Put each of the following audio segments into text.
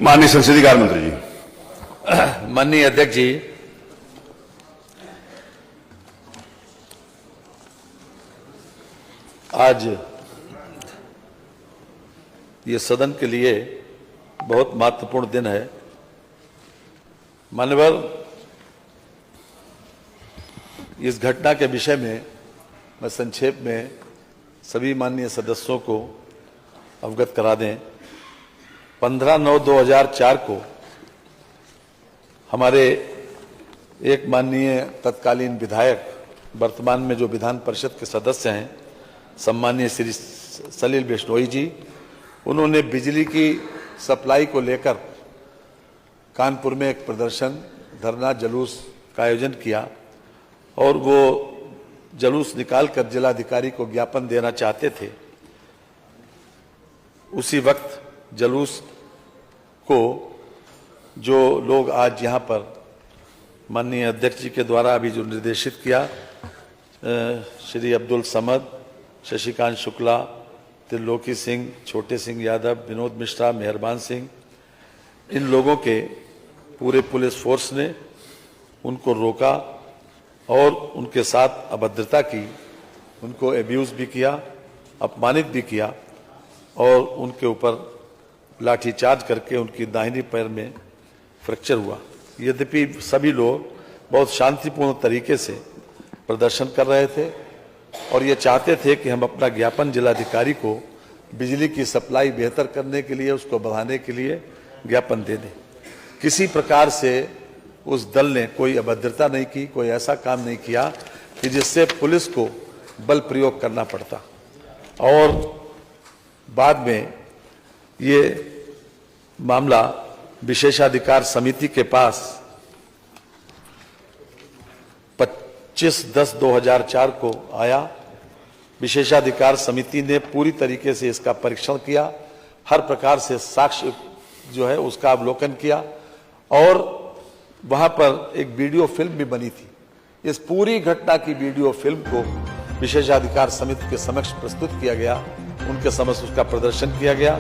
माननीय संसदीय कार्य मंत्री जी। माननीय अध्यक्ष जी, आज ये सदन के लिए बहुत महत्वपूर्ण दिन है। मान्यवर, इस घटना के विषय में मैं संक्षेप में सभी माननीय सदस्यों को अवगत करा दें। 15/9/2004 को हमारे एक माननीय तत्कालीन विधायक, वर्तमान में जो विधान परिषद के सदस्य हैं, सम्मानीय श्री सलिल बिश्नोई जी, उन्होंने बिजली की सप्लाई को लेकर कानपुर में एक प्रदर्शन, धरना, जुलूस का आयोजन किया और वो जुलूस निकालकर जिलाधिकारी को ज्ञापन देना चाहते थे। उसी वक्त जुलूस को जो लोग आज यहाँ पर माननीय अध्यक्ष जी के द्वारा अभी जो निर्देशित किया, श्री अब्दुल समद, शशिकांत शुक्ला, त्रिलोकी सिंह, छोटे सिंह यादव, विनोद मिश्रा, मेहरबान सिंह, इन लोगों के पूरे पुलिस फोर्स ने उनको रोका और उनके साथ अभद्रता की, उनको एब्यूज़ भी किया, अपमानित भी किया और उनके ऊपर लाठीचार्ज करके उनकी दाहिनी पैर में फ्रैक्चर हुआ। यद्यपि सभी लोग बहुत शांतिपूर्ण तरीके से प्रदर्शन कर रहे थे और ये चाहते थे कि हम अपना ज्ञापन जिलाधिकारी को बिजली की सप्लाई बेहतर करने के लिए, उसको बढ़ाने के लिए ज्ञापन दे दें। किसी प्रकार से उस दल ने कोई अभद्रता नहीं की, कोई ऐसा काम नहीं किया कि जिससे पुलिस को बल प्रयोग करना पड़ता। और बाद में ये मामला विशेषाधिकार समिति के पास 25/10/2004 को आया। विशेषाधिकार समिति ने पूरी तरीके से इसका परीक्षण किया, हर प्रकार से साक्ष्य जो है उसका अवलोकन किया और वहां पर एक वीडियो फिल्म भी बनी थी। इस पूरी घटना की वीडियो फिल्म को विशेषाधिकार समिति के समक्ष प्रस्तुत किया गया, उनके समक्ष उसका प्रदर्शन किया गया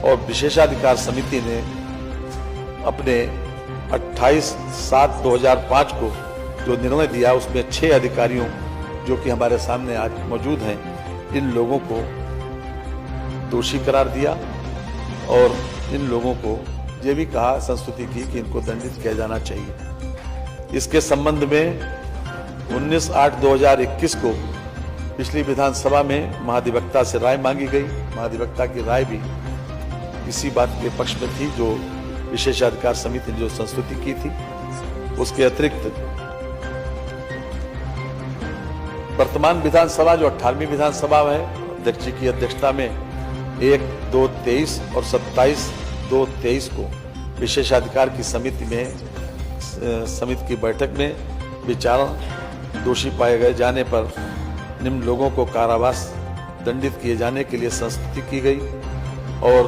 और विशेषाधिकार समिति ने अपने 28/7/2005 को जो निर्णय दिया, उसमें 6 अधिकारियों जो कि हमारे सामने आज मौजूद हैं, इन लोगों को दोषी करार दिया और इन लोगों को ये भी कहा, संस्तुति की कि इनको दंडित किया जाना चाहिए। इसके संबंध में 19/8/2021 को पिछली विधानसभा में महाधिवक्ता से राय मांगी गई। महाधिवक्ता की राय भी इसी बात के पक्ष में थी जो विशेषाधिकार समिति ने जो संस्तुति की थी। उसके अतिरिक्त वर्तमान विधानसभा जो 18वीं विधानसभा है, अध्यक्ष जी की अध्यक्षता में 1/2/23 और 27/2/23 को विशेषाधिकार की समिति की बैठक में विचारण दोषी पाए गए जाने पर निम्न लोगों को कारावास दंडित किए जाने के लिए संस्तुति की गई और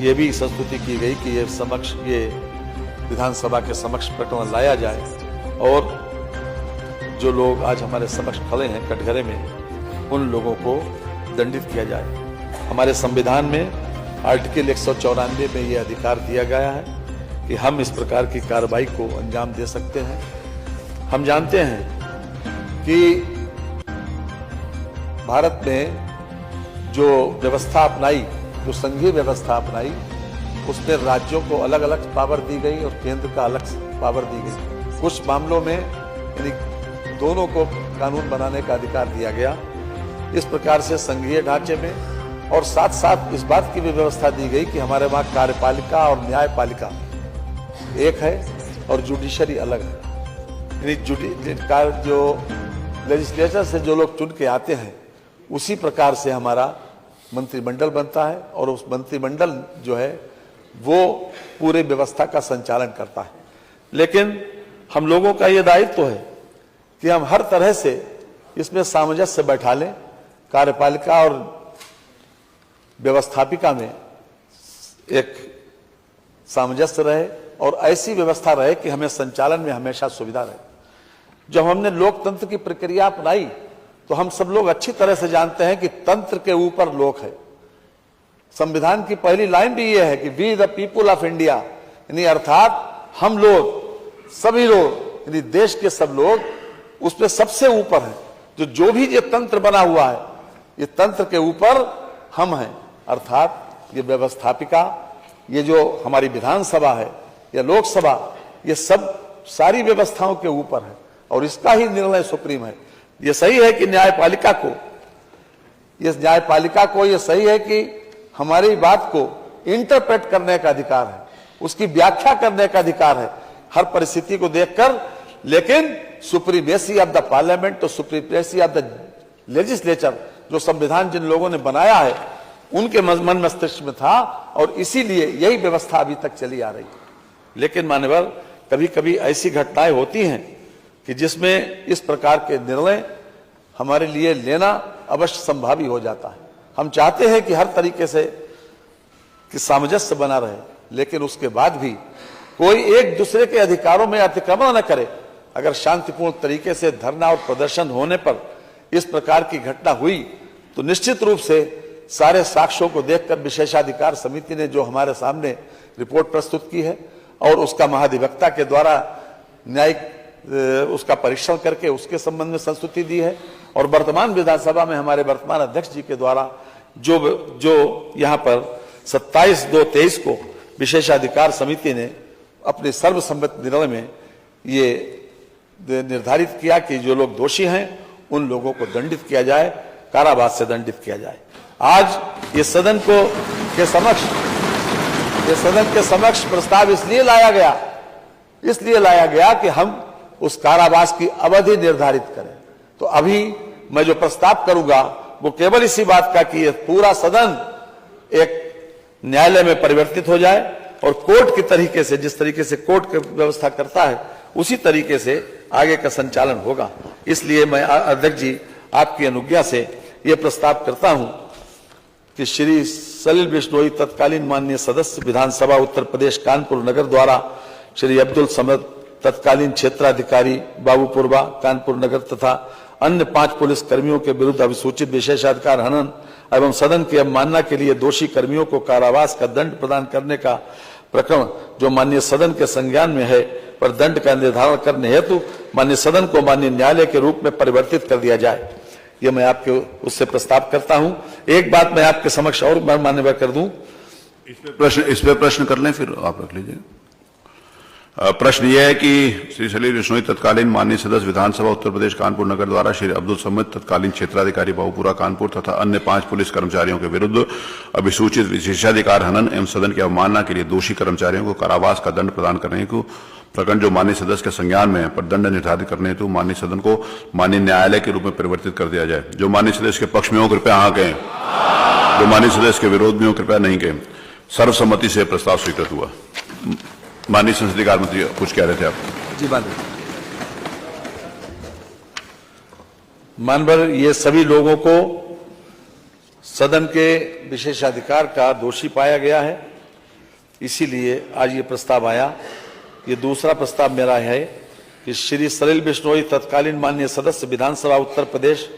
ये भी संस्तुति की गई कि ये विधानसभा के समक्ष प्रकरण लाया जाए और जो लोग आज हमारे समक्ष खड़े हैं कटघरे में, उन लोगों को दंडित किया जाए। हमारे संविधान में आर्टिकल 194 में ये अधिकार दिया गया है कि हम इस प्रकार की कार्रवाई को अंजाम दे सकते हैं। हम जानते हैं कि भारत में जो व्यवस्था अपनाई, जो संघीय व्यवस्था अपनाई, उसमें राज्यों को अलग अलग पावर दी गई और केंद्र का अलग पावर दी गई। कुछ मामलों में यानी दोनों को कानून बनाने का अधिकार दिया गया। इस प्रकार से संघीय ढांचे में और साथ साथ इस बात की भी व्यवस्था दी गई कि हमारे वहाँ कार्यपालिका और न्यायपालिका एक है और जुडिशरी अलग है। यानी जो लेजिस्लेचर से जो लोग चुन के आते हैं, उसी प्रकार से हमारा मंत्रिमंडल बनता है और उस मंत्रिमंडल जो है वो पूरे व्यवस्था का संचालन करता है। लेकिन हम लोगों का ये दायित्व है कि हम हर तरह से इसमें सामंजस्य बैठा लें, कार्यपालिका और व्यवस्थापिका में एक सामंजस्य रहे और ऐसी व्यवस्था रहे कि हमें संचालन में हमेशा सुविधा रहे। जब हमने लोकतंत्र की प्रक्रिया अपनाई तो हम सब लोग अच्छी तरह से जानते हैं कि तंत्र के ऊपर लोक है। संविधान की पहली लाइन भी ये है कि we the people of India, यानी अर्थात हम लोग, सभी लोग, यानी देश के सब लोग उसमें सबसे ऊपर है। जो भी ये तंत्र बना हुआ है, ये तंत्र के ऊपर हम हैं, अर्थात ये व्यवस्थापिका, ये जो हमारी विधानसभा है या लोकसभा, ये सब सारी व्यवस्थाओं के ऊपर है और इसका ही निर्णय सुप्रीम है। ये सही है कि न्यायपालिका को ये सही है कि हमारी बात को इंटरप्रेट करने का अधिकार है, उसकी व्याख्या करने का अधिकार है हर परिस्थिति को देखकर, लेकिन सुप्रीमेसी ऑफ द पार्लियामेंट, तो सुप्रीमेसी ऑफ द लेजिस्लेचर, जो संविधान जिन लोगों ने बनाया है उनके मन मस्तिष्क में था और इसीलिए यही व्यवस्था अभी तक चली आ रही है। लेकिन मान्यवर, कभी कभी ऐसी घटनाएं होती हैं कि जिसमें इस प्रकार के निर्णय हमारे लिए लेना अवश्य संभावी हो जाता है। हम चाहते हैं कि हर तरीके से कि सामंजस्य बना रहे, लेकिन उसके बाद भी कोई एक दूसरे के अधिकारों में अतिक्रमण न करे। अगर शांतिपूर्ण तरीके से धरना और प्रदर्शन होने पर इस प्रकार की घटना हुई तो निश्चित रूप से सारे साक्ष्यों को देखकर विशेषाधिकार समिति ने जो हमारे सामने रिपोर्ट प्रस्तुत की है और उसका महाधिवक्ता के द्वारा न्यायिक उसका परीक्षण करके उसके संबंध में संस्तुति दी है और वर्तमान विधानसभा में हमारे वर्तमान अध्यक्ष जी के द्वारा जो यहाँ पर 27/2/23 को विशेषाधिकार समिति ने अपने सर्वसम्मत निर्णय में ये निर्धारित किया कि जो लोग दोषी हैं उन लोगों को दंडित किया जाए, कारावास से दंडित किया जाए। आज ये सदन के समक्ष प्रस्ताव इसलिए लाया गया कि हम उस कारावास की अवधि निर्धारित करें। तो अभी मैं जो प्रस्ताव करूंगा वो केवल इसी बात का कि ये पूरा सदन एक न्यायालय में परिवर्तित हो जाए और कोर्ट की तरीके से, जिस तरीके से कोर्ट की व्यवस्था करता है उसी तरीके से आगे का संचालन होगा। इसलिए मैं अध्यक्ष जी आपकी अनुज्ञा से यह प्रस्ताव करता हूं कि श्री सलिल बिश्नोई तत्कालीन माननीय सदस्य विधानसभा उत्तर प्रदेश कानपुर नगर द्वारा श्री अब्दुल समद तत्कालीन क्षेत्राधिकारी बाबूपुरवा कानपुर नगर तथा अन्य 5 पुलिस कर्मियों के विरुद्ध अभिसूचित विशेषाधिकार हनन एवं सदन की अवमानना के लिए दोषी कर्मियों को कारावास का दंड प्रदान करने का प्रकरण जो माननीय सदन के संज्ञान में है पर दंड का निर्धारण करने हेतु माननीय सदन को माननीय न्यायालय के रूप में परिवर्तित कर दिया जाए। यह मैं आपके उससे प्रस्ताव करता हूं। एक बात मैं आपके समक्ष और मान्यवर कर दूं, इस पे प्रश्न कर लें, फिर आप रख लीजिए। प्रश्न यह है कि श्री सलील बिश्नोई तत्कालीन माननीय सदस्य विधानसभा उत्तर प्रदेश कानपुर नगर द्वारा श्री अब्दुल समद तत्कालीन क्षेत्राधिकारी बाबूपुरा कानपुर तथा अन्य 5 पुलिस कर्मचारियों के विरुद्ध अभिसूचित विशेषाधिकार हनन एवं सदन की अवमानना के लिए दोषी कर्मचारियों को कारावास का दंड प्रदान करने को प्रकरण जो माननीय सदस्य के संज्ञान में है पर दंड निर्धारित करने हेतु माननीय सदन को माननीय न्यायालय के रूप में परिवर्तित कर दिया जाए। जो माननीय सदस्य के पक्ष में हो कृपया हाँ कहें, जो माननीय सदस्य के विरोध में हो कृपया नहीं कहें। सर्वसम्मति से प्रस्ताव स्वीकृत हुआ। माननीय संसदीय कार्य मंत्री कुछ कह रहे थे आप? जी मानवर, ये सभी लोगों को सदन के विशेषाधिकार का दोषी पाया गया है, इसीलिए आज ये प्रस्ताव आया। ये दूसरा प्रस्ताव मेरा है कि श्री सलिल बिश्नोई तत्कालीन माननीय सदस्य विधानसभा उत्तर प्रदेश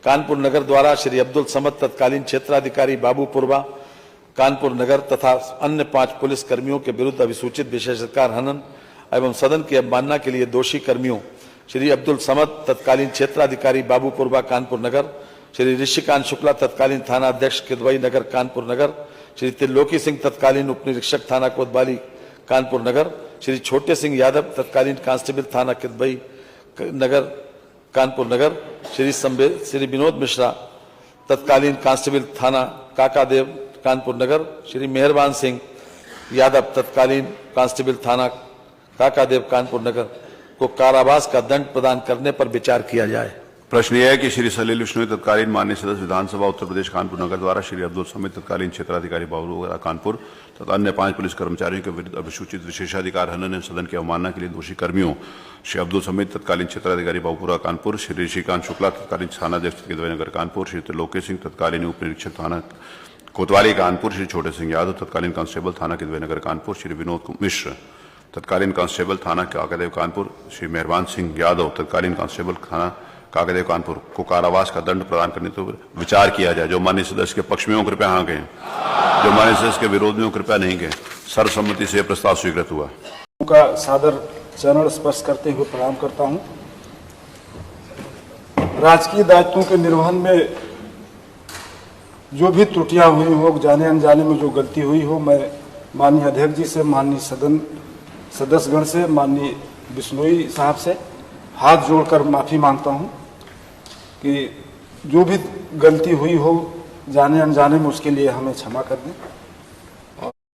कानपुर नगर द्वारा श्री अब्दुल समद तत्कालीन क्षेत्राधिकारी बाबूपुरवा कानपुर नगर तथा अन्य 5 पुलिस कर्मियों के विरुद्ध अभिसूचित विशेषाधिकार हनन एवं सदन की अवमानना के लिए दोषी कर्मियों श्री अब्दुल समद तत्कालीन क्षेत्राधिकारी बाबूपुरवा कानपुर नगर, श्री ऋषिकांत शुक्ला तत्कालीन थाना अध्यक्ष किदवई नगर कानपुर नगर, श्री त्रिलोकी सिंह तत्कालीन उप निरीक्षक थाना कोतवाली कानपुर नगर, श्री छोटे सिंह यादव तत्कालीन कांस्टेबल थाना किदवई नगर कानपुर नगर, श्री विनोद मिश्रा तत्कालीन कांस्टेबल थाना काकादेव कानपुर नगर, श्री मेहरबान सिंह यादव तत्कालीन कांस्टेबल थाना काकादेव कानपुर नगर को कारावास का दंड प्रदान करने पर विचार किया जाए। प्रश्न यह है कि श्री सलील बिश्नोई तत्कालीन माननीय सदस्य विधानसभा उत्तर प्रदेश कानपुर नगर द्वारा श्री अब्दुल समद तत्कालीन क्षेत्राधिकारी बाबूपुरा कानपुर तथा अन्य 5 पुलिस कर्मचारियों के विरुद्ध अभिसूचित विशेषाधिकार हनन एवं सदन की अवमानना के लिए दोषी कर्मियों श्री अब्दुल समद तत्कालीन क्षेत्राधिकारी बाबूपुरा कानपुर, श्री ऋषिकांत शुक्ला तत्कालीन थानाध्यक्ष किदवई नगर कानपुर, श्री त्रिलोकी सिंह तत्कालीन उप निरीक्षक थाना कोतवाली कानपुर, श्री छोटे सिंह यादव तत्कालीन कांस्टेबल थाना किदवई नगर कानपुर, श्री विनोद मिश्र तत्कालीन कांस्टेबल थाना काकादेव कानपुर, श्री मेहरबान सिंह यादव तत्कालीन कांस्टेबल थाना काकदेव कानपुर को कारावास का दंड प्रदान करने तो विचार किया जाए। जो माननीय सदस्य के पक्ष में हो कृपया हाँ कहें, जो माननीय सदस्य के विरोध में हो कृपया नहीं कहें। सर्वसम्मति से यह प्रस्ताव स्वीकृत हुआ। का सादर चरण स्पर्श करते हुए प्रणाम करता हूं। राजकीय दायित्वों के निर्वहन में जो भी त्रुटियां हुई हो, जाने अनजाने में जो गलती हुई हो, मैं माननीय अध्यक्ष जी से, माननीय सदन सदस्यगण से, माननीय बिश्नोई साहब से हाथ जोड़कर माफी मांगता हूं कि जो भी गलती हुई हो जाने अनजाने में, उसके लिए हमें क्षमा कर दें।